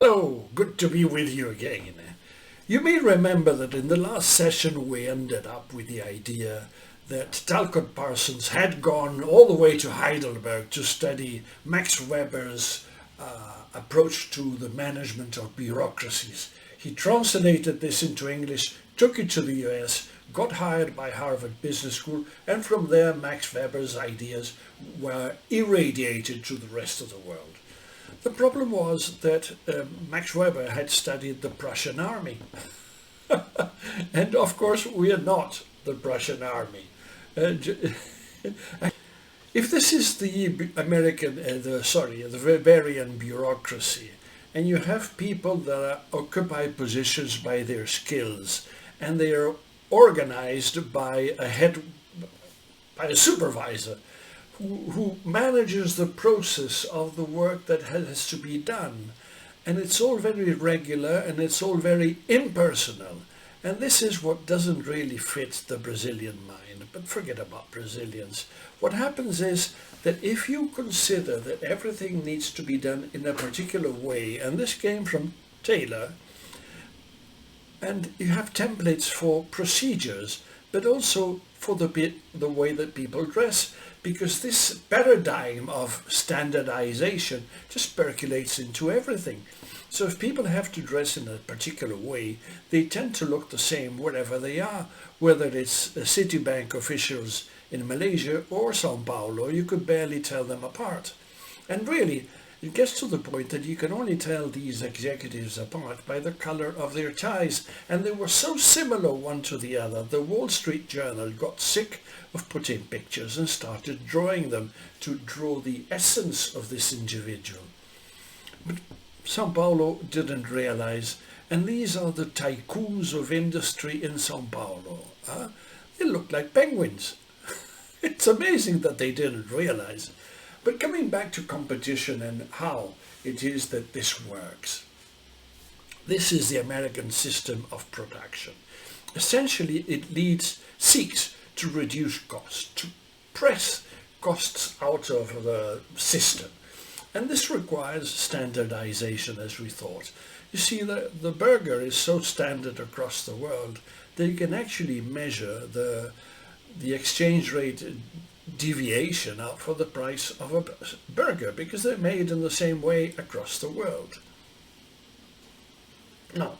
Hello, good to be with you again. You may remember that in the last session we ended up with the idea that Talcott Parsons had gone all the way to Heidelberg to study Max Weber's approach to the management of bureaucracies. He translated this into English, took it to the US, got hired by Harvard Business School, and from there Max Weber's ideas were irradiated to the rest of the world. The problem was that Max Weber had studied the Prussian army. And of course we are not the Prussian army. If this is the the Weberian bureaucracy, and you have people that occupy positions by their skills, and they are organized by a supervisor, who manages the process of the work that has to be done. And it's all very regular and it's all very impersonal. And this is what doesn't really fit the Brazilian mind. But forget about Brazilians. What happens is that if you consider that everything needs to be done in a particular way, and this came from Taylor, and you have templates for procedures, but also for the way that people dress, because this paradigm of standardization just percolates into everything. So if people have to dress in a particular way, they tend to look the same wherever they are, whether it's Citibank officials in Malaysia or Sao Paulo. You could barely tell them apart. And really, it gets to the point that you can only tell these executives apart by the color of their ties, and they were so similar one to the other. The Wall Street Journal got sick of putting pictures and started drawing them to draw the essence of this individual. But Sao Paulo didn't realize, and these are the tycoons of industry in Sao Paulo. They look like penguins. It's amazing that they didn't realize. But coming back to competition and how it is that this works. This is the American system of production. Essentially, it seeks to reduce costs, to press costs out of the system. And this requires standardization, as we thought. You see, the burger is so standard across the world that you can actually measure the exchange rate deviation out for the price of a burger, because they're made in the same way across the world. Now,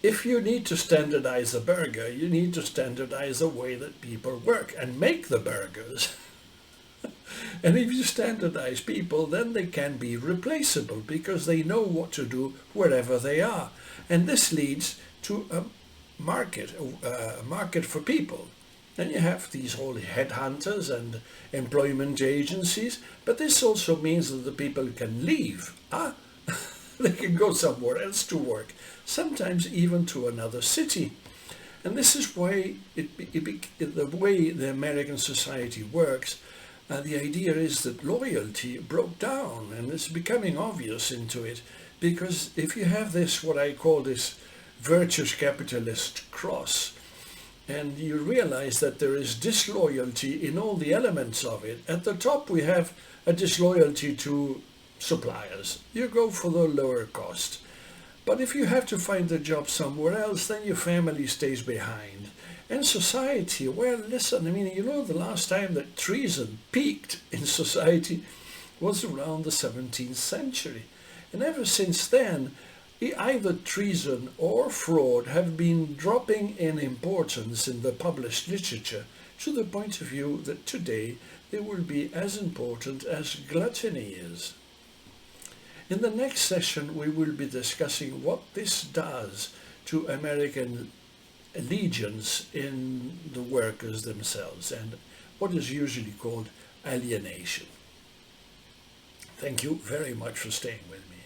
if you need to standardize a burger, you need to standardize the way that people work and make the burgers. And if you standardize people, then they can be replaceable because they know what to do wherever they are. And this leads to a market for people. Then you have these whole headhunters and employment agencies, but this also means that the people can leave. They can go somewhere else to work, sometimes even to another city. And this is why the way the American society works. The idea is that loyalty broke down, and it's becoming obvious into it, because if you have this, what I call this virtuous capitalist cross, and you realize that there is disloyalty in all the elements of it. At the top we have a disloyalty to suppliers. You go for the lower cost. But if you have to find a job somewhere else, then your family stays behind. And society, well, listen, the last time that treason peaked in society was around the 17th century. And ever since then, either treason or fraud have been dropping in importance in the published literature, to the point of view that today they will be as important as gluttony is. In the next session we will be discussing what this does to American allegiance in the workers themselves and what is usually called alienation. Thank you very much for staying with me.